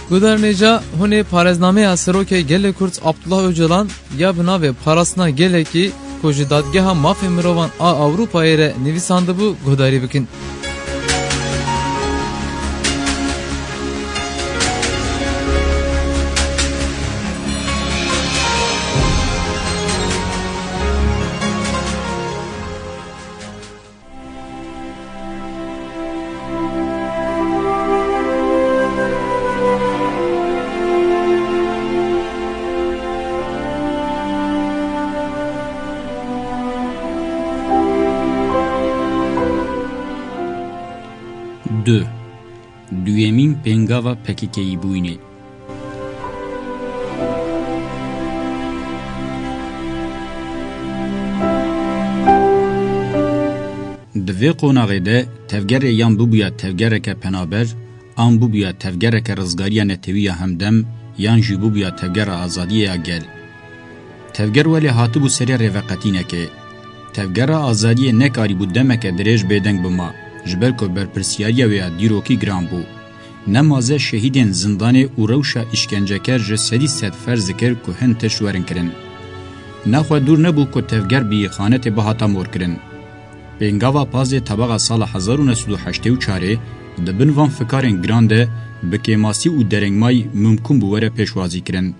Guderneca hune parezname aseroke gele Kurt Abdullah Öcalan ya bina ve parasına gele ki koji dadgeha mafya mirovan a Avrupa'ya re nivisandı bu godari bikin. Duyemîn pêngava pekîkeyîbûnê. Di vê qonağê de tevgerê yan bibûya tevgereke penaber, an bibûya tevgereke rizgariya netewîya hemdem, yan jî bibûya tevgera azadiyê ya gel. Tevger welê hatibû serê rêveqetînekê. Tevgera azadiyê nekarîbû demeke dirêj bêdeng bima. Jber ko berpirsiyariya wê dîrokî giran bû. Nemaze şehîdên zindanê û rewşa îşkenceker ji sedî sed ferz dikir ku hin tiş werin kirin. Naxwe dûr nebû ku tevger bî xanetê bihata mor kirin. Pêngava pazê tebaqa sala 1984 di bin van fikarên giran de bi kêmasî û derengmayî mumkûn bû were pêşwazî kirin.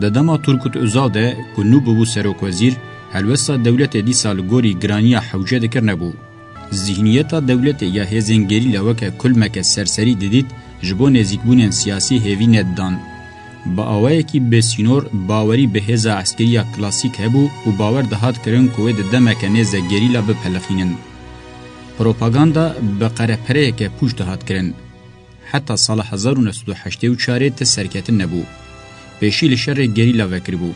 Di dema Turgut Özal de ku nû bûbû serokwezîr, helwesta dewletê dîsa li gorî giraniya hewce dikir nebû. Zihniyeta devletê ya hêzên gerîla weke kulmeke serserî didît ji bo nêzîkbûnên siyasî hêvî neddan. Bi awayekî bêsînor bawerî bi hêza eskeriya klasîk hebû û bawer dihat kirin ku wê di demeke nêze gerîla bipelixînin. Propaganda bi qerepereyeke pûç dihat kirin. Heta sala 1984 ti serketin nebû. Pêşî li şerê gerîla vekiribû.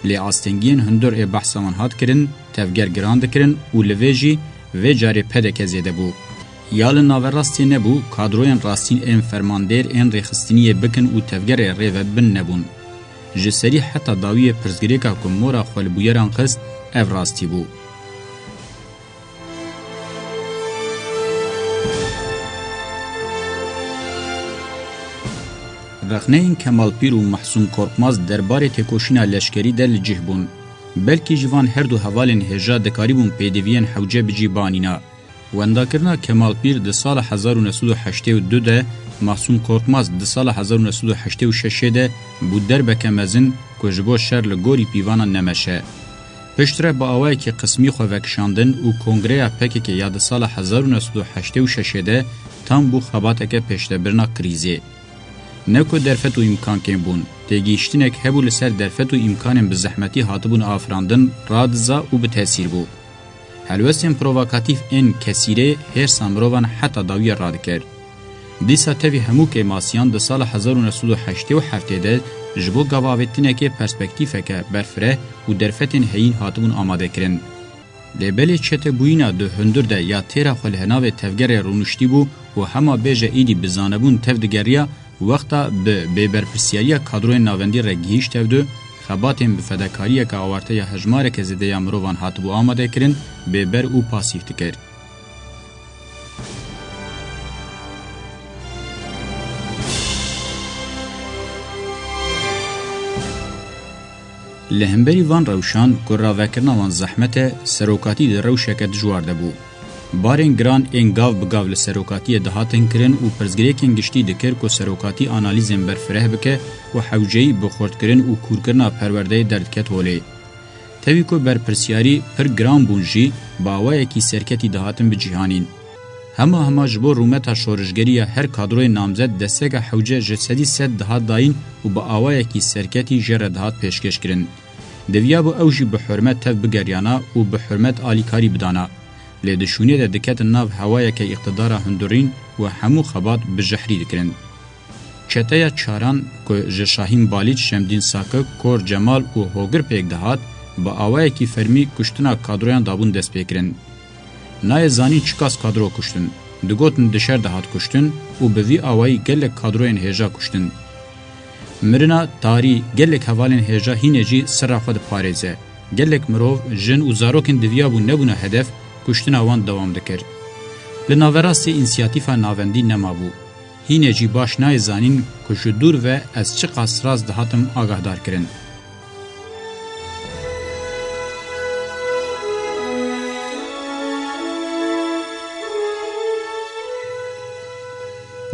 Lê astengiyên hundir ê behsaman hat kirin, tevger giran dikirin û li vê jî ve carê pedeke zêde bû. Ya li naverastê nebû, kadroyên rastîn ên fermandêr ên rêxistiniyê bikin û tevgerê rêve bin nebûn. Ji serî heta dawiyê pirsgirêka ku mora xwelbûyeran xist, ev rastî bû. Rexneyên Kemalpîr û Mehsûn Korkmaz derbarê têkoşîna leşkerî de li cih bûn. Belkî ji van her du hevalên hêja dikarîbûn pêdiviyên hewce bicî banîna. Wendakirina Kemalpîr di sala 1982 de, Mehsûn Korkmaz di sala 1986 de bû derbeke mezin ku ji bo şer li gorî pîvanan nemeşe. Piştre bi awayekî qismî xwe vekişandin û Kongreya PKK ya di sala 1986 de tam bû xebateke pêştebirina krîzê. Ne ku derfet û imkankên bûn, têgihîştinek hebû li ser derfet û imkanên bi zehmetî hatibûn afirandin, radiza û bi tesîr bû. Helwestên provokatîv ên kesîrê hêrsa mirovan heta dawiya radikir. Dîsa tevî hemû kêmasiyan di sala 1987 de ji bo gavavêtinekê perspektîfeke berfireh û derfetên heyîn hatibûn amadekirin. Lêbelê çetebûyîna di hundir de ya têra xwe li henavê tevgerê rûniştî bû û hema bêje êdî bi zanebûn tev digeriya wexta bi bêberpirsiyariya kadroyên navendî re gihîşt tevdu, xebatên bi fedakariyeka awarteya hejmareke zêdeya mirovan hatibû amadekirin, bêber û pasîv dikir. Li hemberî van rewşan ku ravekirina wan zehmete serokatî di rewşeke dijwar de bû. Barên giran ên gav bi gav li serokatiyê dihatin kirin û pirsgirêkên giştî dikir ku serokatî analîzên berfireh bike û hewceyî bi xurtkirin û kûrkirina perwerdeyê derdket holê. Tevî ku berpirsiyarî pir giran bûn jî bi awayekî serketî dihatin bicîhanîn. Hema ji bo rûmeta şorijgeriya her kadroyê namzet desteka hewce ji sedî sed dihat dayîn û bi awayekî serketî jê re dihat pêşkeş kirin. Deviya bû ew jî bi hurmet tev bigeryana û bi hurmet alîkarî bidana. Lê dişûnê de diketin nav hewayeke iqtidara hundirîn û hemû xebat bi jehrî dikirin. Çeteya çaran ku ji Şahîn Balîç, Şemdîn Sakik, Kor Cemal û Hogir pêk dihat, bi awayekî fermî kuştina kadroyan dabûn dest pêkirin. Nayê zanîn çiqas kadro kuştin, digotin dişer dihat kuştin û bi vî awayî gelek kadroyên hêja kuştin. Mirina tarî gelek hevalên hêja hînê jî sira xwe diparêze. Gelek mirov, jin û zarokên diviya bû nebûne hedef, kuştina wan dewam dikir. Li naverastê însiyatîfa navendî nemabû. هینه جی باش نایزانین که جدور و از چه قصراز دهاتم آگاهدار کرن.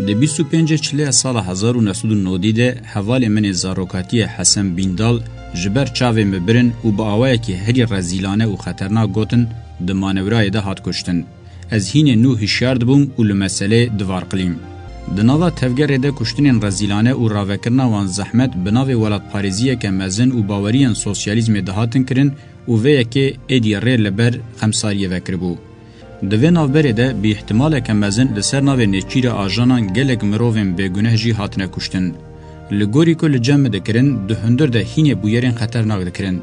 ده 25 چلی سال 1990 ده حوال من زاروکاتی حسن بیندال جبر چاوه مبرن و با آوائه که هری رزیلانه و خطرناک گوتن ده مانورای ده هات کشتن. از هین نو هشیارد بوم و لمسله دوار قلیم. ده ناوا تفگر ده کشتنین رزیلانه و راوکرنا وان زحمت بناو ولاد پاریزیه که مزن و باورین سوسیالیزم ده هاتن کرن و ویه که ایدی ری لبر خمساریه وکر بو. دوی نوبره ده بی احتمال کمزن لسر ناو نیچیر آجانان گلگ مروفن بگونه جی هاتنه کشتن. لگوری که لجمع دکرن ده هندر ده هینه بویرین خطرناک دکرن.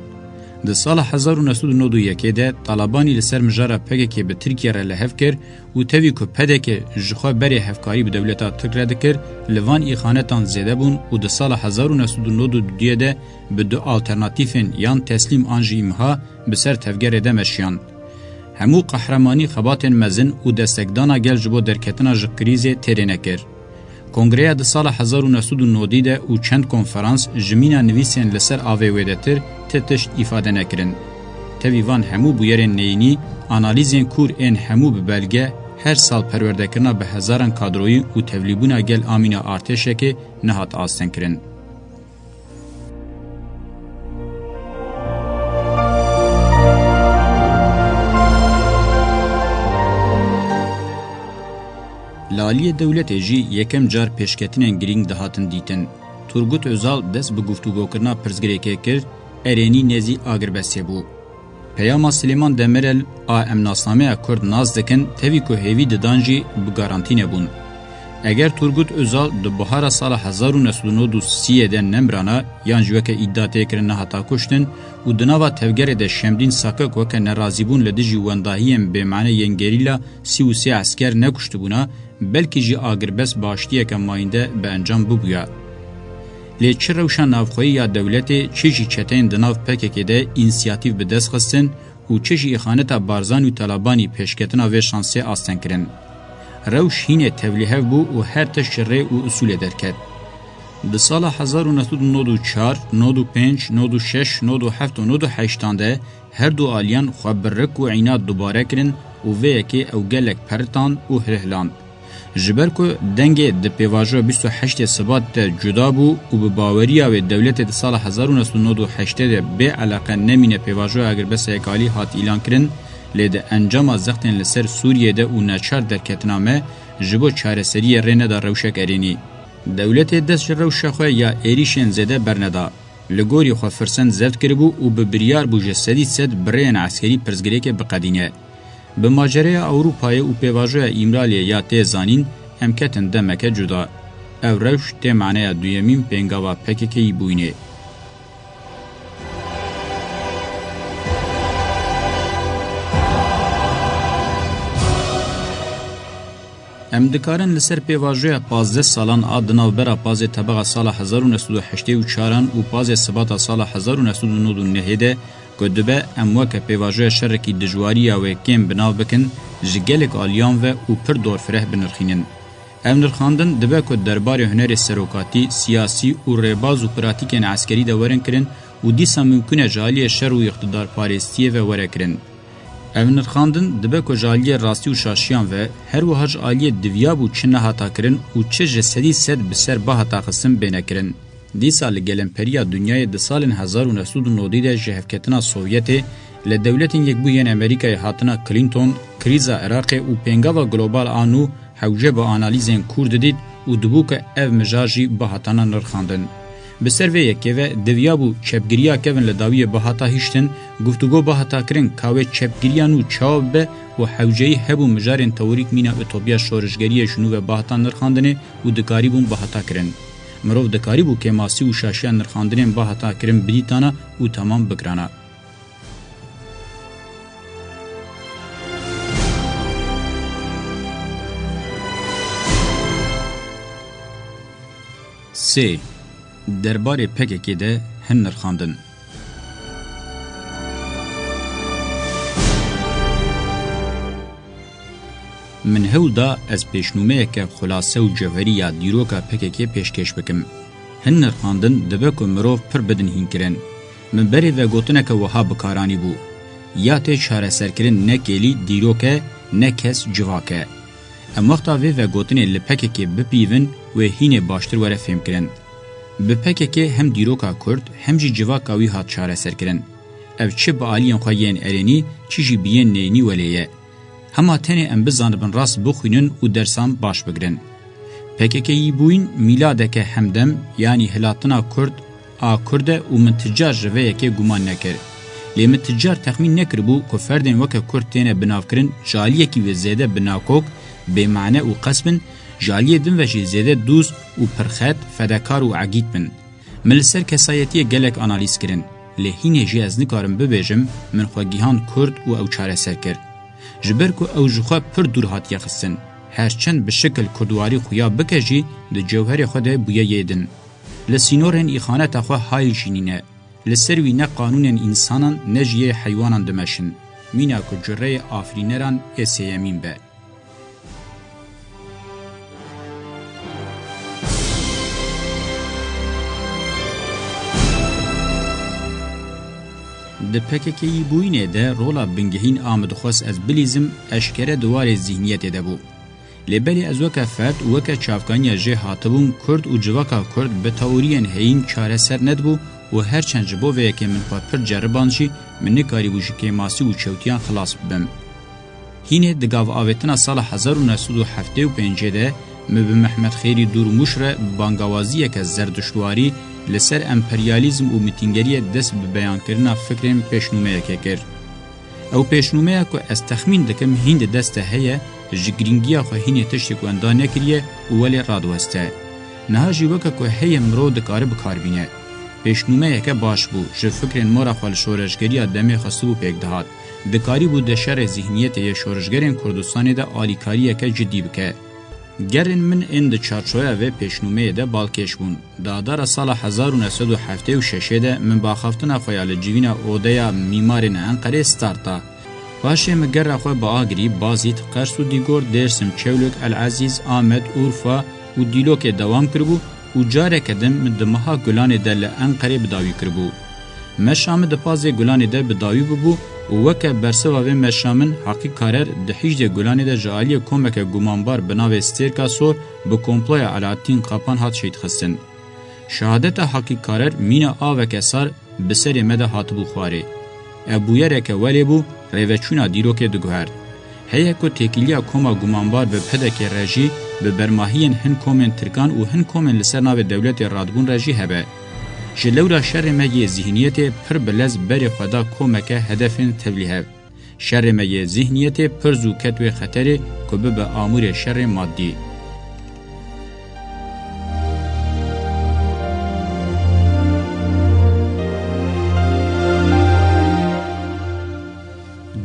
ده سال 1991 ده طالبانی لسر مجاره پگه که به ترکیه را لحف کر و تاوی که پده که جخوا بری حفکاری به دولتا ترک را دکر لوان ایخانتان زیده بون و ده سال 1992 ده به دو آلترناتیفن یان تسلیم آنجی ایمها بسر تفگر ده مشیان. همو قهرمانی خباتن مزن و دستگدانا گل جبو درکتنا ج کریزه ترینه کر. کنگره ده سال 1990 ده و چند کنفرانس جمینا نویسین لسر آوه ویدتر تتشت ifade نکرن. تاویوان همو بویرین نینی آنالیزین کور این همو ببلگه هر سال پروردکرنا به هزاران کادروی و تولیبونا گل آمینا ارتشه که نهات آستن کرن. لالی دولت جی یکم جار پیشکتنین گرینگ دهاتن دیتن. تورگوت özal دست به گفتگو کرنا پرزگریکه کرد ارینی نزی آگربسیه بو. پیاما سلیمان دمرل امناسنامه کرد ناز دکن تاوی که هیوی ددانجی بگارانتینه بون. اگر تورگوت özal ده بحار سال 1993 ده نمرانا یانجوه که ادعا کرنه حتا کشتن و دناوا تفگر ده شمدین ساکک وکه نرازی بون لدجی ونداهیم به معنی ینگریلا 33 عسکر نکشت بونا بلکه جی آگربس باشتیه که ماینده به انجام ببویا. لی چه روشن نافخوی یا دولت چه جی چتین دناف پکه ده اینسیاتیو به دست خستن و چه جی اخانتا بارزان و طالبانی پیشکتنا و شانسی آستن کرن. روش هینه تولیه بو و هر تشره و اصول درکت. ده سال 1994، 95، 96، 97 و 98 ده هر دو آلیان خواب برک و عینات دوباره کرن و ویه که او گلک پرتان و هرهلاند. جبر که دنگ ده پیواجه 28 سبات ده جدا بو و به باوری و دولت ده سال 1998 ده به علاقه نمینه پیواجه اگر بس یکالی هات ایلان کرن لیده انجام زختن لسر سوریه ده و نچار در کتنامه جبو چارسری رینه ده روشک ارینی. دولت دست روش خواه یا ایریشن زده برندا. لگوری خواه فرسند زفت کربو و به بریار بو جسدی سد برین عسکری پرزگری که بقدینه. به ماجره اروپای و پیواجه ایمرالی یا تیزانین همکتن دمکه جدا. او روش تی معنی دویمین پینگاوا پککی بوینه. ام دکارن لسر پیواجه 15 سالان آدناو برا پاز طبقه سال 1984 و پاز سبات سال 1999 ده گدبه اموک پیواجه شرکی دجواری و کم بناو بکن جگلک آلیان و پر دور فره بنرخینن. ام نرخاندن دبه که دربار هنر سروکاتی، سیاسی و ریباز و پراتیکن عسکری ده ورن کرن و دیسا ممکنه جالی شر و اقتدار پارستیه و وره کرن. ام نرخاندن دبه که جالی راستی و شاشیان و هر و هج آلی دویاب و چنه هاتا کرن و چه جسدی سد بسر با هاتا قسم بینه کرن. دیسا لگلمپریا دنیای ده سال 1990 ده جهفکتنا سوویت لدولتین یک بوین امریکای هاتنا کلینتون کریزا عراق و پنگاوا گلوبال آنو حوجه با آنالیزین کورد دید و دبو که او مجاجی با هاتانا نرخاندن. بسر وی که و دویابو چپگیریا کون لداوی با هاتا هیشتن گفتگو با هاتا کرن کاوه چپگیریانو چاوب به و حوجهی هبو مجارین توریک مینا اتوبیا شورشگری شنو و با هاتا نرخاندنه و دکاریبون با هاتا کرن. مروف دکاریبو که ماسی و شاشیان نرخاندنین با هاتا کرن بریتانا و تمام بکرانا. سه درباره پککی ده هن نرخاندن. من هولدا از پیشنومه که خلاصه و جوهری یا دیروکا پککی پیشکش بکم. هنر خاندن دبه که مروف پر بدن هین کرن. من بری و گوتنه که وها بکارانی بو. یا تی چاره سرکرن نه کلی دیروکه نه کس جواکه. ام وقتا و گوتنه لپککی بپیون و هین باشتر وره فهم کرن. بپککی هم دیروکا کرد هم جی جواکاوی هات چاره سرکرن. او چه با آلیان خواهین ارینی چیجی بیین نینی ولیه. هما تنه ام بزانبن راست بخوینن و درسان باش بگرن. پککی بوین میلادکه همدم یعنی هلاتنا کرد کرده و من تجار جوه که گمان نکر. لیمن تجار تخمین نکر بو که فردین وکه کرد تینه بناو کرن جالیه کی و زیده بناوکوک به معنی و قسمن جالیه دن وجه زیده دوست و پرخط فدکار و عگید بن. ملسر کسایتی گلک آنالیز کرن. لهینه جی از نکارم ببیجم من خواگیهان کرد و او چاره سر کرد. جبر که او جخوا پر دور هات یخستن. هرچند به شکل کردواری خویا بکجی ده جوهر خود بویا یدن. لسینورن ایخانت خوا های جینینه. لسروی نه قانون انسانان نجیه حیوانان دمشن. مینا که جره آفرینران اسیمین به. د پککی بوینه ده رولا بنگهین آمد خواست از بلیزم اشکره دوار ذهنیت ده بو. لبلی از وکا فرد وکا چافکانی جه هاتبون کرد و جواکا کرد به تاورین هین چاره سر ندبو و هر چند جبو و یکی من پر جربانشی من نکاری بوشی که ماسی و چوتیان خلاص ببم. هینه دگاو آویتنا سال 1975 ده مب محمد خیری دور مشره بانگوازی که زردشواری لسر امپریالیزم و میتینگری دست به بیان کردن فکرین پیشنومه که کرد. او پیشنومه که از تخمین دکم هند دست هیه جگرینگیا خو هینه تشتی که اندا نکریه ولی رادوسته. نه جیوکه که هیه مرو دکاره بکار بینه. پیشنومه که باش بو جه فکرین مورا خوال شورشگری دمی خستو پیک دهات. دکاری بو دشار ذهنیت یه شورشگرین کردستانی ده آلیکاریه که جدی بکه. گرن من اند چارچویا و پیشنومه ده بالکش بون. دادار سال 1976 ده من با خفتنا خیال جوینا اودیا میمارین انقره ستارتا. باشه مگر خو با آگری بازیت قرص و دیگور درسم چولک العزیز آمد اورفا و دیلوک دوام کربو و جاره کدم من دمها گلان دل انقره بداوی کربو. مشام د پاز گلان ده بداوی ببو و وک برسوا و مشامن حقیق کارر د حجد گلان ده جالی کومک گومانبار بناو استرکا سور به کومپلوی علاتین قاپان هات شید خستن. شهادت حقیق کارر مینا آو کسار بسر مده هاتبو خواره. ابویره که ولی بو ریوچونا دیروک دگوهر. هیا کو تکیلیا کوما گومانبار به پدک رژی به برماهین هن کومن ترکان و هن کومن لسر ناو دولت رادبون رژی هبه. جلورا شر مگی ذهنیت پر بلز بری خدا کومک هدفین تبلیغ. شر مگی ذهنیت پر زوکت و خطر که به آمور شر مادی.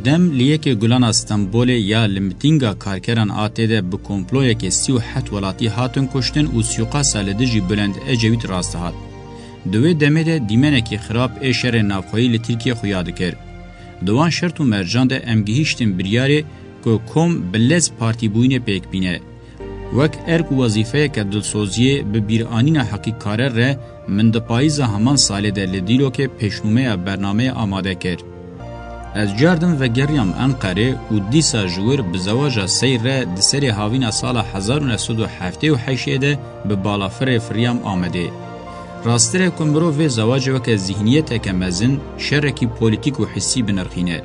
دم لیک گلان استانبول یا لمتینگا کارکران آتیده به کمپلوی که 37 ولاتی هاتن کشتن و سیوقا سالدجی بلند اجوید راست هات. دوی دمه ده دیمنه که خراب ایشر نافخویی لترکیه خویاده کرد. دوان شرط و مرجان ده امگیهشتن بریاره که کم بلز پارتی بوینه پیک بینه. وک ارک وظیفه که دلسوزیه به بیرانین حقیق کاره ره من ده پاییز همان ساله ده لدیلو که پیشنومه برنامه آماده کرد. از جاردن و گریم انقره و دیسا جور بزواج سیر ره دسری هاوین سال 1978 ده به بالافر فریم آمده. راستره کمرو و زواج وک ذهنیت که مزن شرکی پولیتیک و حسی بنرخینه.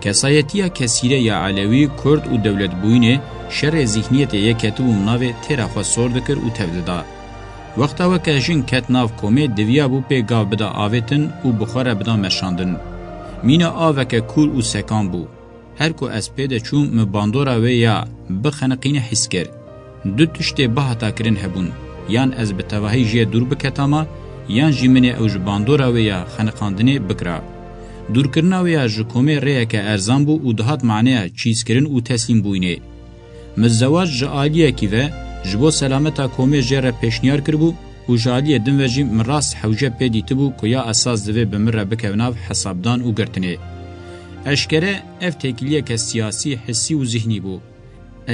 کسایتیا کسیره یا علوی کرد و دولت بوینه شر ذهنیت یک کتب و مناوه تیره خوا سورد کر و تفددا. وقتا وکه جن کت ناو کومه دویا بو پی گاو بدا آویتن و بخوره بدا مشاندن. مینا آوکه کور و سکان بو. هر کو از پیده چون مباندورا و یا بخنقین حس کر. دو تشتی بحتا کرن هبون. یان از بتواهی جه دور بکتاما یان جیمنه اوج باندورا و یا خنقاندنه بکرا. دور کرنا و یا جکومه ریه که ارزان بو و دهات معنی چیز کرن و تسلیم بوینه. مزواج جعالیه کی و جبو سلامتا کومه جره پیشنیار کربو و جعالیه دن و جیم مراست حوجه پیدیت بو که یا اساس دوه بمره بکوناو حسابدان و گرتنه. اشکره اف تکلیه که سیاسی حسی و ذهنی بو.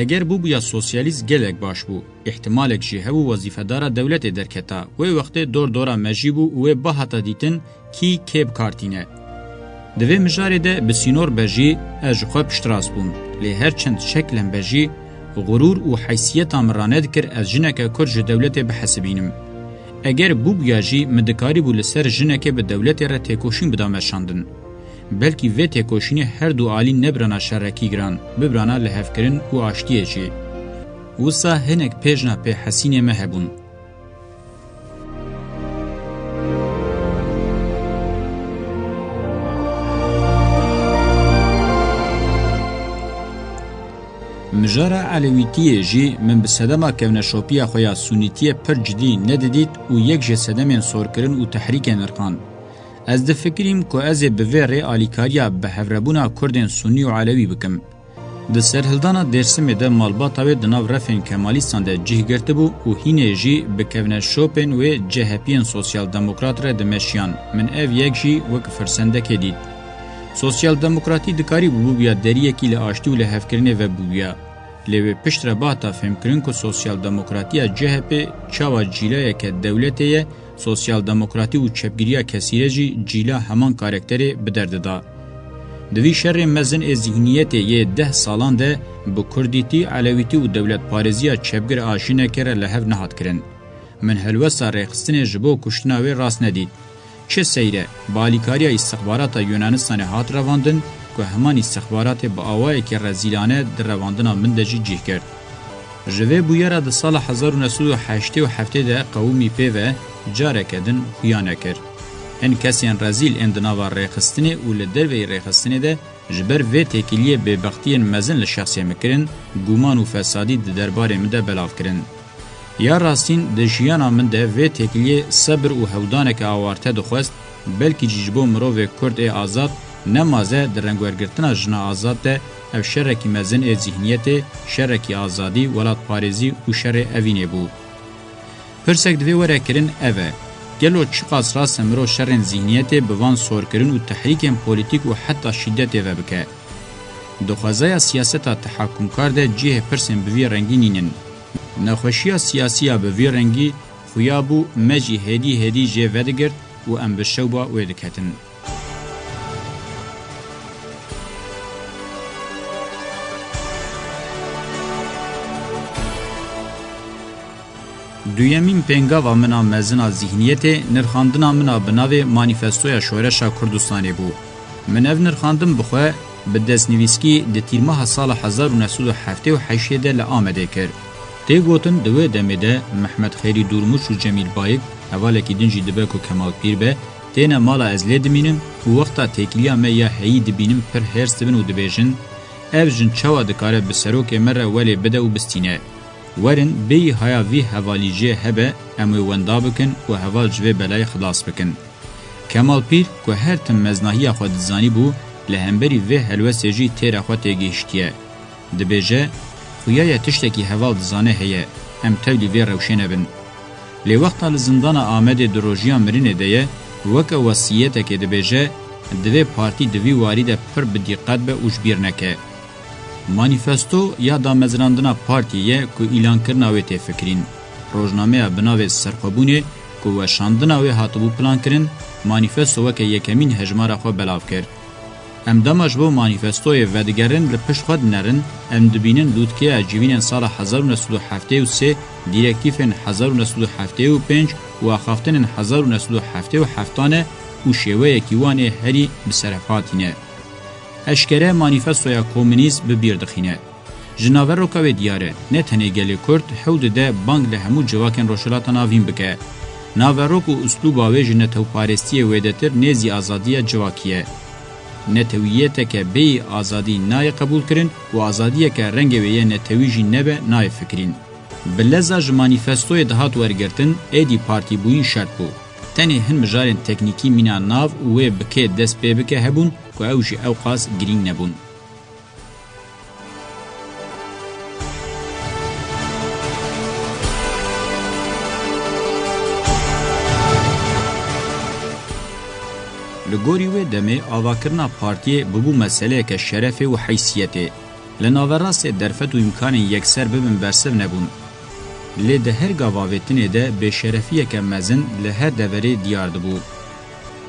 اگر بو بیا سوسیالیست گلک باش بو احتمالک جی هبو وظیفه‌دار دولت درکتا و وقت دور دورا مجیبو و با هتا دیتن کی کیب کارتینه دوی مجاره ده بسینور بجی اجخوا پشتراس بوم لی هر چند شکلن بجی غرور و حیثیت امرانه دکر از جنک کرج دولت بحسبینم اگر بو بیاجی مدکاری بو لسر جنک به دولت را تکوشین بدامشاندن بلکی و تکوشینی هر دو عالی نبرانا شرکی گران ببرانا لحفکرن و آشتیه چی وسا هنک پیجنا پی حسین مهبون مجارا علویتیه جی من بسدما کونه شوپیا خویا سونیتیه پر جدی ندیدید و یک جه سدمین سورکرن و تحریک نرخان. از ده فکریم که از به ری آلیکاریا به هفربونا کردین سونی و علوی بکم. ده سرهلدانا درسمه ده مالباتا و دناو رفین کمالیستان ده جه گرته بو و هینه جی به کونه شوپن و جهپین سوسیال دموکرات را دمشیان من او یک جی وک فرسنده که دید. سوسیال دموکراتی دکاری بو بیا دریه کی له آشتی و له هفکرنه و بو بیا له پشتره باتا فهم کرن کو سوسیال دموکراتیا جهپ چاوا جیلا که دولتیه سوسیال دموکراتی و چپگیریا کثیره جیلا همان کاراکتری بدرده دوی شر مزن از ذهنیت یه 10 سالان ده بو کردیتی علویتی و دولت پارزیا چپگر آشینه کره لهو نهاد کرن من هلوسا رخصتن جبو کشتنا و راست ندید چه سیره بالیکاریا استخبارات یونانستان هات رواندن که همان استخبارات با آوایی که رزیلانه در رواندن مندجی جیه کرد. جوه بویره ده سال 1987 ده قومی پیوه جاره کدن خیانه کرد. هن کسیان رزیل اندناوا ریخستنه و لدروی ریخستنه ده جبر و تکیلیه به بختین مزن لشخصی مکرن گومان و فسادی ده درباره مده بلاف کرن. یا راستین د ژیانا من ده و تکلیه صبر او هودانه که آوارته دخواست بلکې جیجبو مرو کرد آزاد نمازه در رنگورگرتنا جنا آزاد ده او شرکی مزن ذهنیت شرکی آزادی ولات پاریزی و شر اوینه بو پرسک دوی وره کرن اوه گلو چقاس راست مرو شرن ذهنیت بوان سور کرن و تحریک پولیتیک و حتی شدت و بکه دخوازه سیاست تحکمکار ده جیه پرسن بوی رنگینینن نخوشی سیاسی به وی رنگی خویابو مجی هدی جه ودگرد و ام بشوبا ودکتن. دویمین پنگاوا منا مزنا ذهنیت نرخاندنا منا بناوی مانیفستویا شورشا کردستانی بو. من اف نرخاندم بخواه به دستنویسکی ده تیرماه سال 1978 ده لآمده کرد. تی گوتن دوی دمیده محمد خیری دورموش و جمیل بایک حواله که دنجی دبه که کمال پیر به تینا مالا از لی دمینم و وقتا تکلیا می یا هی دبینم پر هرس دبن و دبیجن او جن چوا دکاره بسروک مره ولی بده و بستینه ورن بی هایا وی حوالی جه هبه اموی وندا بکن و حوال جوه بلای خلاص بکن کمال پیر که هر تم مزناهی خود زانی بو لهمبری وی حلوه سیجی تیر خود تیگیشتیه دبیجه خویای تشتکی حوال دزانه هیه ام تولی وی روشنه بن لی وقتا لزندان آمد دروژیان مرینه دیه وک وصیته که دبیجه دوی پارتی دوی وارید پر بدیقت به اجبیر نکه مانیفستو یا دا مزراندنا پارتیه که ایلان کرناوی تی فکرین روزنامه بناوی سرخوبونه که وشاندناوی هاتبو پلان کرن مانیفستو وک یکمین هجمار خو بلاف کرد ام دماج بو مانیفستوی ودگرن لپش خود نرن ام دبینن لودکه جیوین سال 1973 دیرکتیفن 1975 و خافتن 1977 و شیوه کیوان هری بسرفاتینه اشکره مانیفستویا کمونیست ببیردخینه جناور رو که دیاره نه تنه گلی کرد حود ده بانگ له همو جواکن روشلاتا ناوین بکه ناوروک و اسلوب آویج نتو پارستی ویدتر نیزی آزادی جواکیه نتوییت که بی آزادی نای قبول کرن و آزادی که رنگ ویه نتویجی نبه نای فکرین. بلزاج مانیفستوی دهات ورگرتن ایدی پارتی بوین شرط بو. تنی هن مجارن تکنیکی مینا ناو و بکه دست پی بکه هبون که اوجی اوقاس گرین نبون. لگوری و دمه آواکرنا پارتی ببو مسئله که شرف و حیثیته لناوراست درفت و امکان یکسر ببن برسو نبون. لی ده هر گاواویتنه ده به شرفیه که مزن لهر دوره دیار دبو.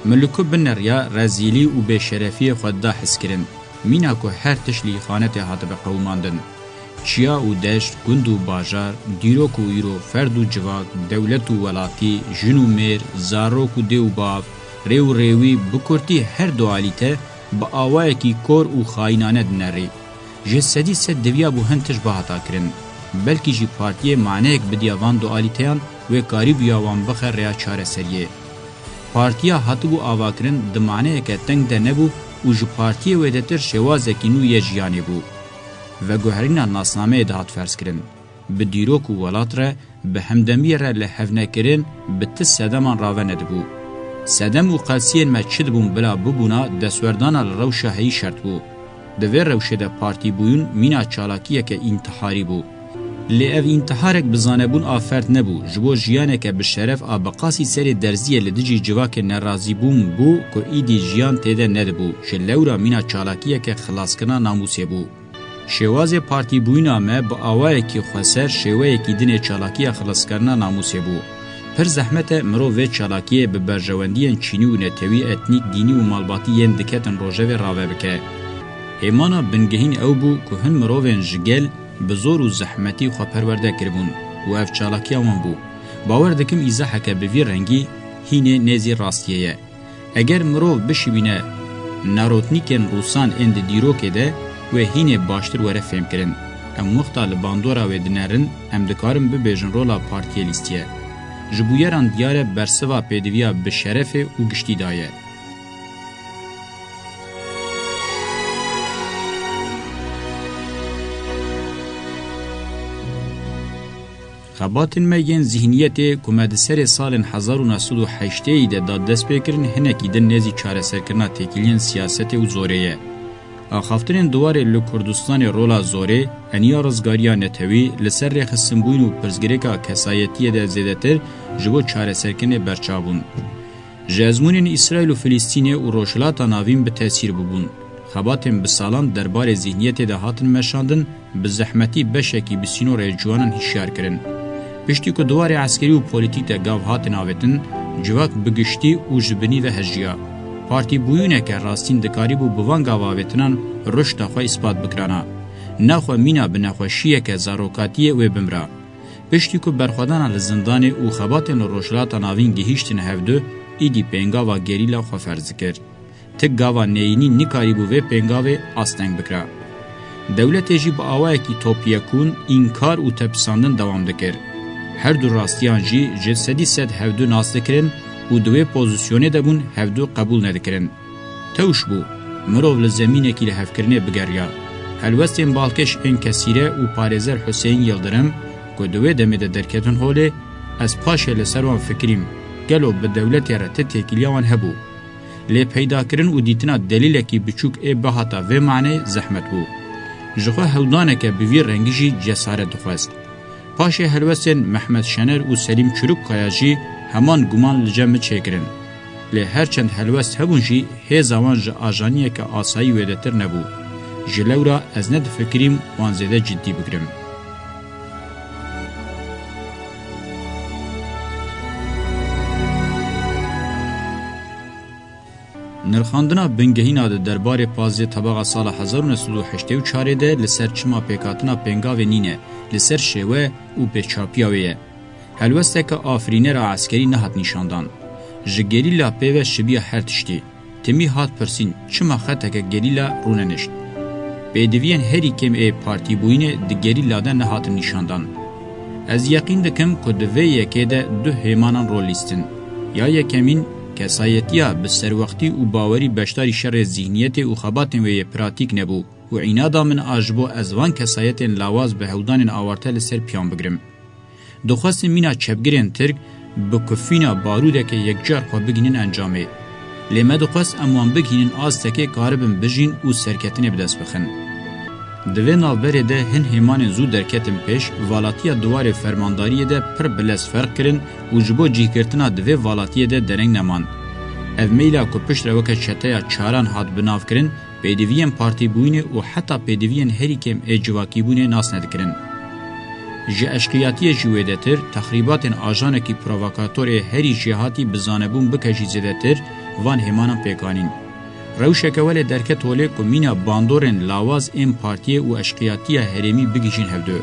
ملکو بنریا رزیلی و به شرفی خود دا حس کرن. مینا که هر تشلی خانت هاتب قوماندن. چیا و دشت، گند و باجار، دیروک و ایرو، فرد و جواک، دولت و ولاتی، جن و میر، زاروک و دی و باف، ریو ریوی بکرتی هر دوالیته با آوائه کی کور و خاینانه دنری. جسدی سد دویا بو هنتش باهتا کرن. بلکی جی پارتیه معنیک بدیاوان دوالیتیان و کاری بیاوان بخر ریا چاره سریه. پارتیا هاتو بو آوا کرن دمانه که تنگ ده نبو و جو پارتیه ویدتر شوازه کی نو یه جیانی بو. و گوهرین ناسنامه دهات فرس کرن. به دیروک و ولات را به همدمی را لحفنه کرن به تس سدمان راوه ندبو. سدم و قلسین ما چد بون بلا ببونا دسوردان الروشه هی شرط بو. دوی روشه ده پارتی بویون مینا چالاکیه که انتحاری بو. لی او انتحارک بزانه بون آفرد نبو. جبو جیانه که بشرف آبقاسی سر درزیه لدجی جواک نرازی بون بو که ایدی جیان تیده ندبو. شلورا مینا چالاکیه که خلاص کنا ناموسیه بو. شواز پارتی بوینا ما با آوائه کی خسر شوائه کی دن چالاکی خلاص کرنا ناموسه بو. پر زحمت مرو و چالاکی به برجواندین چینی و نتوی اتنیک دینی و مالباتی ین دکتن روژه و راوه بکه. ایمانا بنگهین او بو که هن مرو و انجگل بزور و زحمتی خواه پرورده کربون و اف چالاکی آوان بو. باور دکم ایزا حکه بوی رنگی هینه نیزی راستیه. اگر مرو بشبینه ناروتنیکن روسان اند دیروکه ده و هینه باشتر وره فهم کرن. ام وقتا لباندورا و دنرن ام دکارم ببیجن رولا پارتیه لیستیه. جبویران دیاره برسوا پیدویا بشرف و گشتی دایه. خباتن مگین ذهنیت کمد سر سال 1908 ایده داد دست بکرن هنکی دن نزی چاره سرکرنا تکیلین سیاست و زوریه. آخافترین دواره لکردستان رولا زوره انیا رزگاریا نتوی لسر ریخ سنبوین و پرزگریکا کسایتی ده زیدتر جبو چاره سرکن برچابون. جازمونین اسرائیل و فلسطین و روشلاتا ناوین به تاثیر ببون. خباتن بسالان دربار ذهنیت ده هاتن مشاندن به زحمتی بشکی بسینو ریجوانن هشیار کرن. پشتی که دواره عسکری و پولیتیک ده گاو هاتن آویتن جواک بگشتی و جبنی و هجیا. پارتی بویونه که راستین دکاری بو بوانگا واویتنان رشد خواه اثبات بکرانا. نخواه مینا بنخوشیه که زاروکاتیه و بمرا. پشتی که برخوادان لزندان و خباتن روشلات ناوین گهیشتن هفدو ایدی پینگاوا گریلا خواه فرز کرد. تک گاوا نیینی نکاری بو و پینگاوه آستنگ بکرا. دولت جی با آوائه کی توپیکون اینکار و تپساندن دوام دکر. هر دو راستیان جی جسدی سد هفدو ناس دکرن و دوی پوزیسیونه دبون هفدو قبول ندکرن. توش بو مروو لزمینه کی لحفکرنه بگریا. هلوستین بالکش این کسیره و پارزر حسین یلدرم که دوی دمده درکتن هوله از پاشه لسروان فکریم گلو به دولت را تتکیلیوان هبو. لی پیدا کرن و دیتنا دلیل کی بچوک ای بهاتا و معنی زحمت بو. جخوا هودانه که بوی رنگیجی جسارت دخواست. پاشه هلوستین محمد شنر و سلیم چروک قیاجی همان گمان لجمع چکرن. لی هرچند هلوست هبون جی هزاوان جا آجانیه که آسایی ویدتر نبو. جلورا از ند فکریم وانزیده جدی بگرم. نرخاندنا بنگهینا ده دربار پازی طبقه سال 1984 ده لسر چما پیکاتنا پنگاو نینه لسر شوه و بچاپیاویه. هلوسته که آفرینه را عسکری نهات نشاندان. جگریلا پیوه شبیه هر تشتی. تمی هات پرسین چما خطه که گریلا رونه نشت. بیدوین هری کم ای پارتی بوینه ده گریلا ده نهات نشاندان. از یقین دکم که دوه یکی ده دو هیمانان رول لیستن. یا یکمین کسایتیا به سروقتی و باوری بشتاری شر ذهنیت و خباتن و پراتیک نبو و عینادا من آجبو از وان کسایتن لاواز به هودان آورته لسر پیان بگرم. دخواست مینا چپگرین ترک بکفینا باروده که یک جار خواه بگینن انجامه. لیمه دخواست اموان بگینن آستکه کاربن بجین و سرکتنه بدست بخن. دوی نالبره ده هن همان زود درکتن پیش والاتیا دوار فرمانداری ده پر بلس فرق کرن و جبو جی کرتنا دوی والاتیا ده درنگ نمان. او میلا که پشت روکه چطه چاران هات بناف کرن پیدوین پارتی بوینه و حتی پیدوین هری کم اجواکی بوینه ناس ندکرن. جه اشکیاتی جویده تر تخریبات آجانه کی پرووکاتور هری جهاتی بزانبون بکجی زده تر وان همانم پیکانین. روشکوال درکت ولی کمینا باندورن لاواز ام پارتی و اشکیاتی هرمی بگیجین هفدو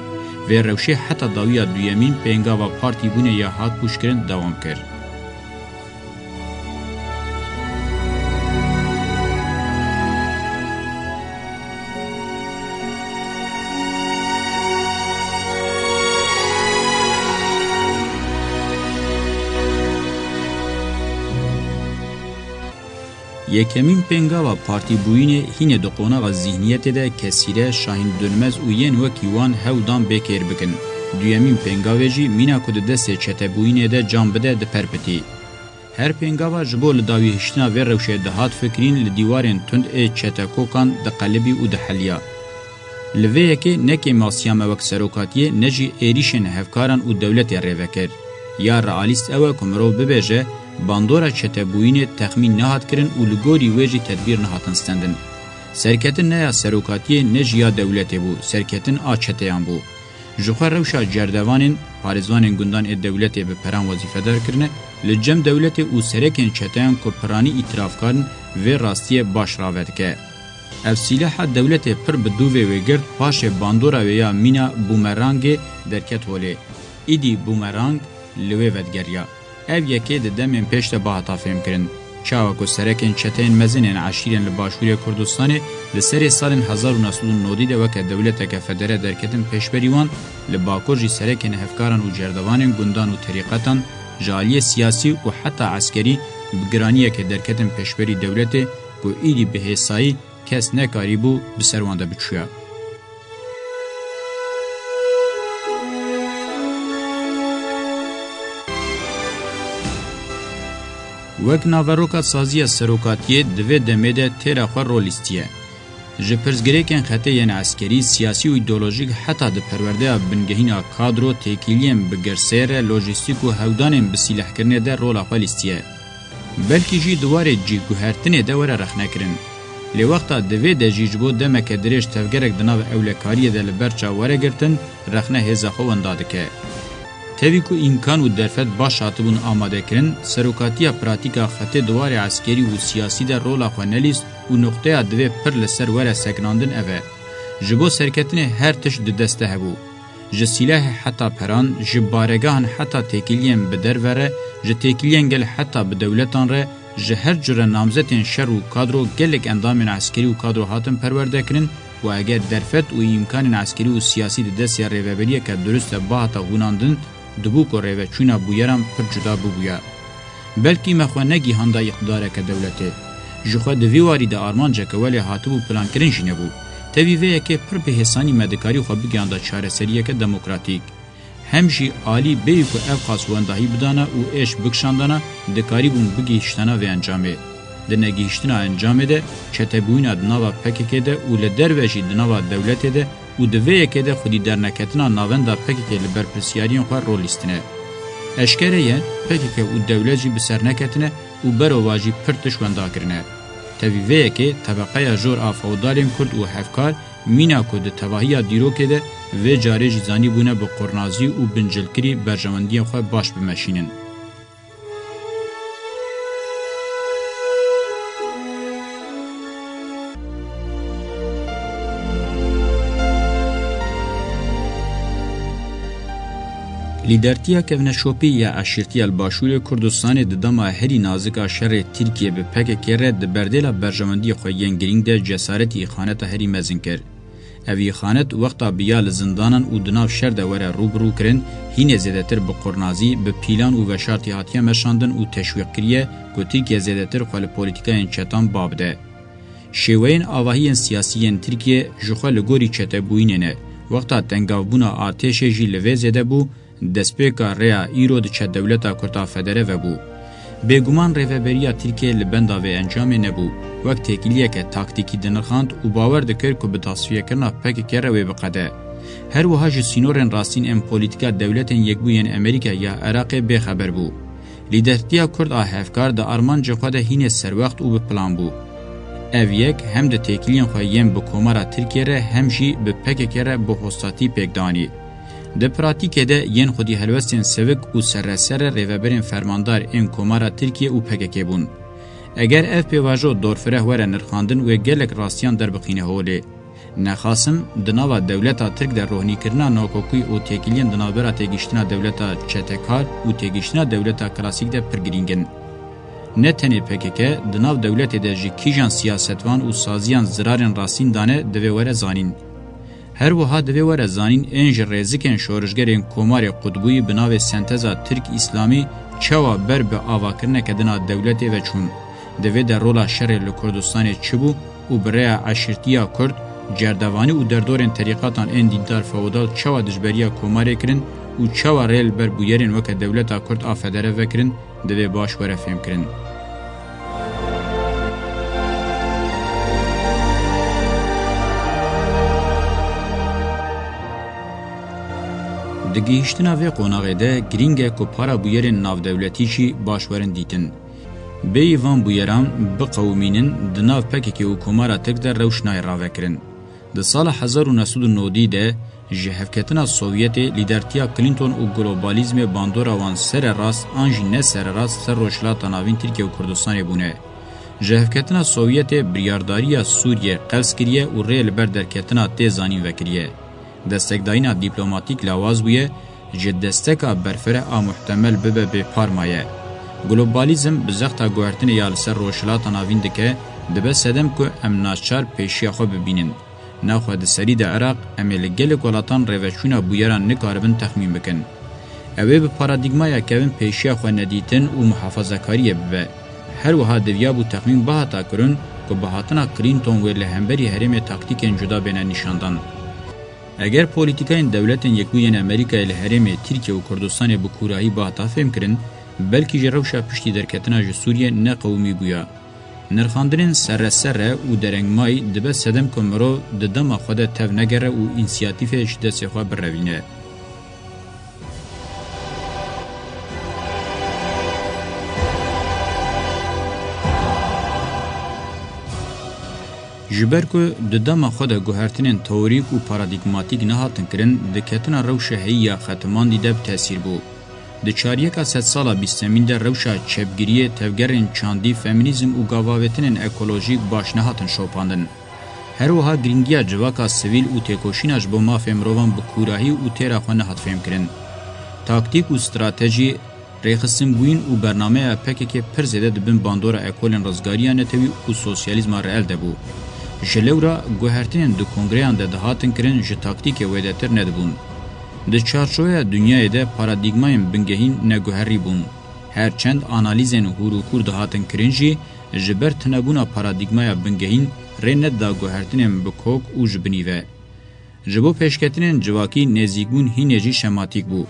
و روشه حتی داویا دویمین پینگا و پارتی بونه یا هات پوش کرن دوام کرد. یکمین پنگاوا پارتی بوینه هینه دو قوناغ ذهنیت ده کسیره شاهین دلمز و ین وکیوان هودان بکر بکن. دویمین پنگاوه جی مینا کد دست چته بوینه ده جان بده ده پرپتی. هر پنگاوا جبو لداوی هشتنا و روشه دهات فکرین لدیوارن تند چته کوکان ده قلبی و ده حلیا. لوه یکی نکی ماسیام وک سروکاتیه نجی ایریشن هفکاران و دولت ریوکر. یا رعالیست اوه کمرو ببیجه باندورا چته بوینه تخمین نهات کرن و لگوری ویجی تدبیر نهاتن ستندن. سرکتن نیا سروکاتی نجیا دولتی بو، سرکتن آ چتیان بو. جوخه روشا جردوانین پارزوانین گندان دولتی به پران وظیفه دار کرنه، لجم دولتی و سرکن چتیان که پرانی اطراف کارن و راستی باش راوت که. اف سلاح دولتی پر بدوه و گرد پاش باندورا و یا مینا بومرانگ درکت ولی. ایدی بومرانگ لوی ودگریا. اف یکی ده دمین پیشت با هتا فهم کرن. چاوکو سرکن چتین مزنین عشیرین لباشوری کردستان لسری سال 1990 ده وکه دولت که فدره درکتن پیشبریوان لباکوجی سرکن هفکاران و جردوانین گندان و طریقتان جالی سیاسی و حتی عسکری بگرانیه که درکتن پیشبری دولت که ایدی به حسایی کس نکاری بو بسروانده بچویا. وک ناوروکا سازی سروکاتیه دوی دمیده تیرا خواه رولیستیه. جه پرزگریکن خطه ین عسکری، سیاسی و ایدولوژیک حتی ده پرورده بنگهین کادرو تیکیلیم بگرسیر لوجستیک و هودانیم بسیلح کرنه ده رولا خواه لیستیه. بلکی جی دواره جی گوهرتنه ده وره رخنه کرن. لی وقتا دوی ده جیجبو دمک دریش تفگرک دناو اولکاریه ده لبرچا وره گرتن رخنه هزاخو انداده که. تاوی کو امکان و درفت باش هاتبون آماده کرن، سروکاتیا پراتیکا خطه دوار عسکری و سیاسی در رولا خوانلیست و نقطه دوی پر لسر وره سکناندن اوه. جبو سرکتن هر تش ده دسته هبو. جه سلاح حتی پران، جه بارگاهن حتی تکیلین بدر وره، جه تکیلین گل حتی بدولتان ره، جه هر جره نامزتین شر و کادرو گلک اندامین عسکری و کادرو هاتن پرورده کرن و اگر درفت و امکان عسکری و سیاسی ده دست یا ریوبریه که درست باهتا غوناندن دبو کو ریو چونا بویرم پر جدا بویا بلکی مخو نگی هنده اقتدار که دولته جخوا دوی واری ده آرمان جکوالی هاتو پلان کرن جنه بو تاوی ویه که پر به حسانی مدکاری خو بگیانده چاره سریه که دموکراتیک همشی عالی بیو که اف خاصواندهی بدانه و ایش بکشاندانه دکاری بون بگیشتنه و انجامه ده نگیشتنه انجامه ده چتبوینه دناوا پکه ده و لدروشی دناوا دولته ده و دویه که ده خودی در نکتنا ناونده پکه لبرپرسیاریان خواه رولیستنه. اشکره یه پکه و دولت جی بسر نکتنه و برو واجی پرتش ونده کرنه. تاویویه که طبقه جور آفاودالیم کرد و حفکار مینا که ده تواهی دیرو که ده و جاره جیزانی بونه با قرنازی و بنجلکری برجواندی خواه باش بمشینن. لیدرتیا کونشوپی یا اشیرتی الباشور کردستان ددما هری نازکا شر ترکیه به پک کره د بردیلا برجمندی خو ینگرینگ د جسارتی خانت هری مزن کر اوی خانت وقتا بیال زندانن او دناو شر د وره روبرو کرن هینه زیاتر به قرنازی به پیلان او وشارتی هاتیه مشاندن او تشویق کریه گوتی که زیاتر خل پولیتیکای چتان بابده شیوین آواهی سیاسیین ترکیه جوخه لګوري چته بوینه وقتا تنگاوبونا آتش جی لوی زده بو دسپیکا ریا ایرو د چه دولتا کرتا فدره و بو. بگومان ریوبریا ترکیه لبندا و انجام نبو وقت تکیلیه که تاکتیکی دنرخاند و باور دکر که به تصفیه کرنا پک کره و بقده. هر وحاج سینورن راستین ام پولیتیکا دولتن یکبوین امریکا یا عراق بخبر بو. لیدرتیا کرد آهفکار دا آرمان جخواده هین سر وقت و بپلان بو. اویک هم د تکلیان خویم به کومارا ترکیه ره هم جی به PKK ره به هستاتی پکدانی. د پراتیکه ده ین خودی هلوستین سوک و سرسر ریوبرین فرماندار این کومارا ترکیه و PKK بون. اگر اف پیواجو دورفره وره نرخاندن و گلک راستیان در بقینه هوله. نخاسم دناوا دولتا ترک در روحنی کرنا ناکوکوی و تکلیان دنابرا تگیشتنا دولتا چتکار و تگیشتنا دولتا کلاسیک ده پرگرینگن. نه تنی PKK دناو دولت ده جی کیجان سیاستوان و سازیان زرارن راستین دانه دوی وره زانین. هر وها دوی وره زانین انج رزکن شورشگرین کومار قطبوی بناو سنتزا ترک اسلامی چوا بر به آواکرنه کدنا دولت و چون. دوی در رولا شر لکردستان چبو و برای عشیرتیا کرد جردوانی و در دورن طریقاتان این دیندار فودال چوا دجبریا کوماره کرن و چوا ریل بر بویرین وک دولتا کرد آفدره وکرن دوی باش وره فهم کرن. دگیشتنا و قوناغه ده گرینگه که پارا بویرین ناو دولتی چی باشورن دیتن. به ایوان بویران بقومینن دناو PKK و کومارا تک در روشنای راوه کرن. ده سال 1990 ده جهفکتنا سوویت لیدرتیا کلینتون و گلوبالیزم باندورا وان سر راست آنجی نه سر راست سر روشلاتا ناوین ترکیه و کردستان بونه. جهفکتنا سوویت بریارداری سوریه قلس کریه و ریل بردرکتنا تیزانین وکریه. دستگداینا دیپلوماتیک لاواز بویه جدستکا برفره محتمل ببه به پارمایه. گلوبالیزم بزختا گوهرتن یالسر روشلاتا ناوین دکه دبه سدم که امناشار پیشی خو ببینن. ناخواه ده سری ده عراق امیل گلک ولاتان روشونا بویران نکاربن تخمین بکن. اوه به پارادیگمایا کهون پیشی خو ندیتن و محافظه کاریه ببه. هر وها دویا بو تخمین باهتا کرن که باهاتنا کلینتون و لهمبری حرم تاکتیکن جدا بینه نشاندن. اگر پولیتیکاین دولتن یکوین امریکا الهرم ترکیه و کردستان بکوراهی باهتا فهم کرن بلکی جروشا پشتی درکتنا جو سوریه نه قومی بویا. نرخاندرین سر و درنگمای دبه سدم کمرو ددما خود تف نگره و انسیاتیف اشتدس خواه بروینه. جبر که ددما خود گوهرتنین توریک و پارادیگماتیک نهاتن کرن دکتنا روشه هیا ختمان دیده بتاثیر بو. د چاریکا 100 سالا بیستمین در روشا چپگیری تفگرین چاندی فمینیزم و گاواویتنین اکولوژیک باشنهاتن شوپاندن. هر وها گرینگیا جواکا سویل و تکوشیناش با ما فمروان بکوراهی و تیرا خوانه هات فهم کرن. تاکتیک و استراتژی ریخستم بوین و برنامه PKK پر زیده دبن باندورا اکولن رزگاریا نتوی و سوسیالیزم رئل دبو. جلورا گوهرتنین دو کنگریان ده هاتن کرن ج تاکتیک ویدتر ندبون. د چارچوبه دنیای ده پارادیگمای بنگهین نگوهری بون. هرچند آنالیزن هوروکور ده هاتن کرنجی جبر تنبونا پارادیگمای بنگهین رند دا گوهرتنین بکوک و جبنیوه. جبو پیشکتنین جواکی نزیگون هینجی شماتیک بو.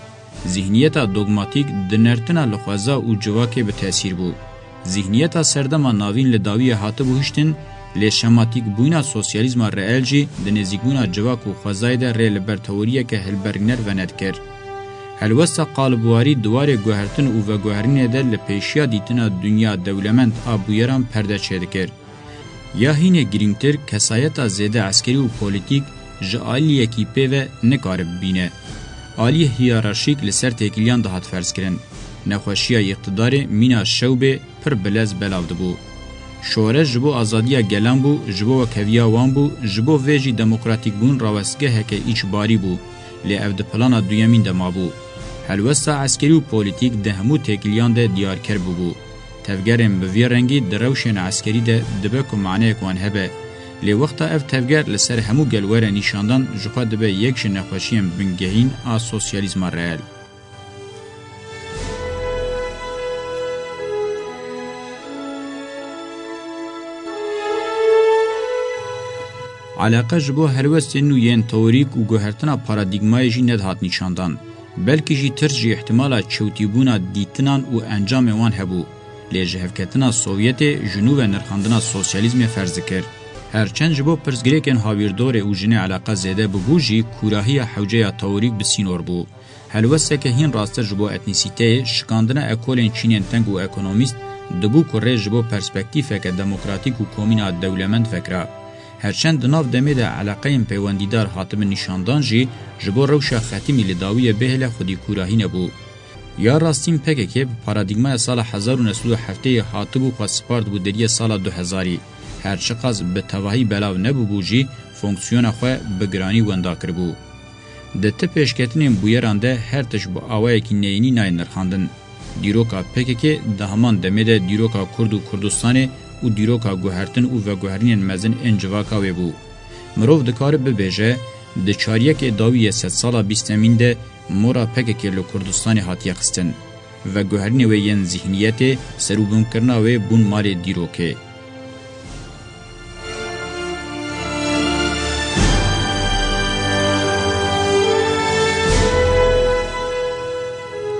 ذهنیتا دوگماتیک دنرتنا لخوازا و جواکی به تاثیر بو. ذهنیتا سردما ناوین لداوی هاته بوشتن لی شماتیک بوینا سوسیالیزم رئیل جی دنزیگونا جواک و خوازای ده ریل برتوریه که هلبرگنر وند کر. هلوستا قالبواری دوار گوهرتن و گوهرین ده لپیشیا دیتنا دنیا دولمند آبویران پرده چید کر. یا هینه گرینگتر کسایتا زیده عسکری و پولیتیک جعالی یکیپه و نکارب بینه. آلی هیارارشیک لسر تکیلیان دهات فرض کرن. نخوشیه اقتدار مینا شوبه پر بلز بلاود بو. شوره جبو آزادیا گلن بو، جبو وکویا وان بو، جبو ویجی دموکراتیک بون راوستگه هکه ایچ باری بو، لی او ده پلانا دویمین دما بو. هلوستا عسکری و پولیتیک ده همو تکیلیان ده دیار کر بو. تفگرم بوی رنگی دروشن عسکری ده دبه که معنی کوان هبه. لی وقتا اف تفگر لسر همو گلوره نیشاندن جخوا دبه یکش نخوشیم بنگهین آ سوسیالیزم رئیل. علاقه جبو هلوستن و ین توریک و گوهرتنا پارادیگمای جی ندهات نیشاندن بلکه جی ترجی احتمالا چوتیبونا دیتنان و انجام وان هبو لی جهفکتنا سوویت جنوب نرخاندنا سوسیالیزم فرض کرد. هرچند جبو پرزگریکن هاویردور او جنه علاقه زیده ببو جی کوراهی حوجه توریک بسینور بو. هلوسته که هین راسته جبو اتنیسیته شکاندنا اکولین چینین تنگ و اکونومیست دبو کو ریج بو پرسپکتیفک دموکراتیک و کومینا دولمند فکرا هرچند ناو دمه ده علاقه پیوندیدار حاتم نشاندان جی جبو روشا ختمی لداوی بهله خودی کوراهی نبو یا راستین پکه پارادایگما سال 1907 حاتبو پاسپورت بو دریه سال 2000 هر چقاز به تواهی بلاو نبو بوجی فونکسیون خو بگرانی وندا کربو د ته پیشکتنین بویرانده هر تش بو اوای کی نینی ناین نرخاندن دیروکا پکه د همان دمه دیروکا کرد و کردستان او دیروکا گوهرتن او و گوهرین مزن انجواکا وبو مرو د کار به بهجه د چاریک داوی 100 سالا 20 ده مورا پکه له کردستان هاتیه خستن و گوهرین و ین ذهنیت سروبون کرنا و بون مال دیروکه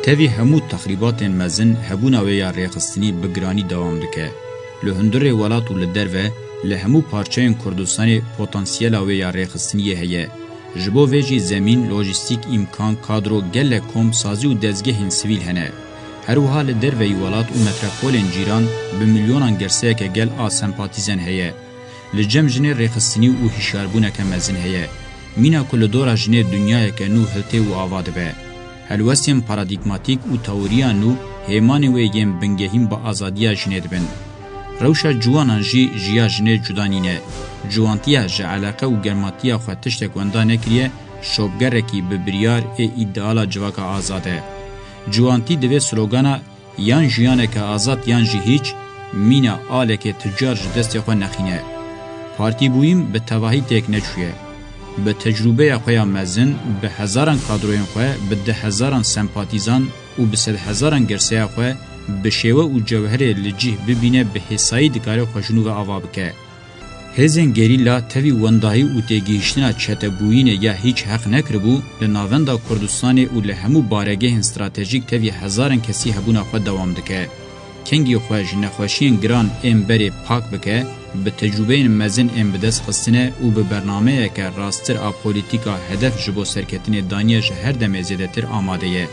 تاوی همو تخریبات مزن هبونا و یا ریخستنی بگرانی دوام دکه. لهندر ولات و لدروه لهمو پارچه کردستان پوتانسیل و یا ریخستنی هیه. جبو ویجی زمین، لوجستیک امکان، کادرو، گل کم، سازی و دزگه سویل هنه. هر وها لدروه ولات و مترپولین جیران به میلیونان گرسه که گل سمپاتیزن هیه. لجم جنه ریخستنی و هشاربونه که مزن هیه. مینا کل دورا جنه دنیای که نو هلته و آواده به. هلوسیم پارادایگماتیک و تئوریانو هیمانی و یم بنگهیم با آزادیا جنید بن. روشا جوانان جیا جنه جدانینه. جوانتیا جه علاقه و گرماتیا خود تشتک وندا نکریه شوبگرکی ببریار ایدئالا جواکا آزاده. جوانتی دوی سلوگانا یان جیانه که آزاد یان جی هیچ مینا آله که تجار جدست خود نخینه. پارتی بویم به تواهی تک نچویه. به تجربه خوی مزن به هزاران کادروین خوی به 10,000 سمپاتیزان و به 100,000 گرسه خوی به شیوه و جوهر لجیه ببینه به حسایی دکاره خوشنو و آوابکه. هزین گریلا تاوی وندهی و تگیشتنا چتبوینه یا هیچ حق نکربو لناوندا کردستان و لهمو بارگه استراتژیک تاوی 1000 کسی هبونا خود دوام دکه. کنگی خوش نخوشین گران ام بری پاک بکه به تجربه مزن ام بدست خستنه و به برنامه که راستر آ پولیتیکا هدف جبو سرکتین دانیه جهر دم زیدتر آماده یه.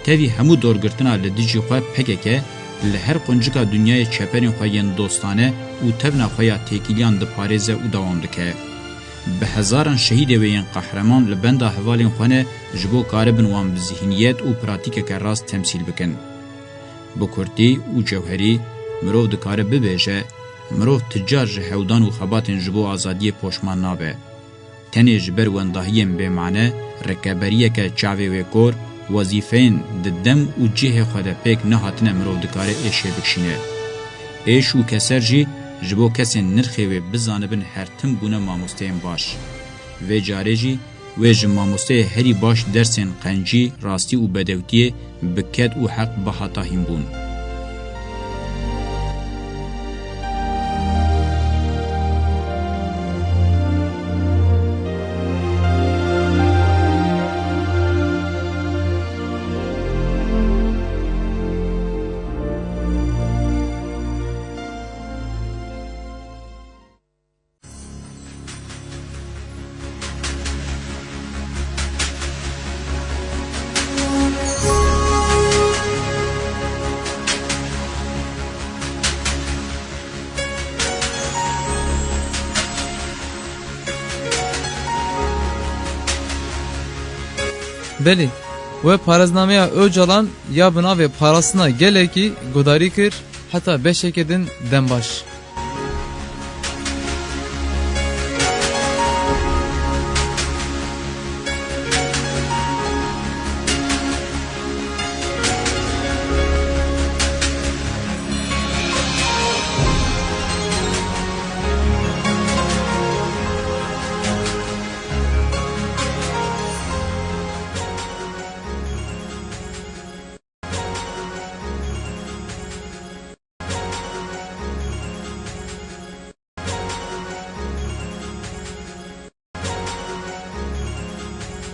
تاوی همو دورگرتنا لدیجی خواه پکه که لهر قنجکا دنیای چپرین خواهین دوستانه و تبنا خواه تیکیلیان دپارزه و دوام دکه. به هزاران شهید وین قهرمان لبنده حوالین خوانه جبو کاربن وان بذهنیت و پراتیک که راست تمثیل بکن. بکردی و جوهری مرو دکاره ببیجه مرو تجار جهودان و خباتن جبو آزادی پوشمان نابه. تنه جبر وندهیم به معنی رکبریه که چاوه و کور وظیفین ددم و جه خود پیک نهاتنه مرو دکاره ایشه بکشینه. ایش و کسر جی جبو کسی نرخی و بزانبن هر تم بونه ماموستین باش. و جاره جی و جماموسته هری باش درسین قنجی راستی و بدوتی بکد و حق بحاتا هم بون. بلی و پارزنامه Öcalan ya bina ve parasına geleki godari kir hatta beşekedin dembaş.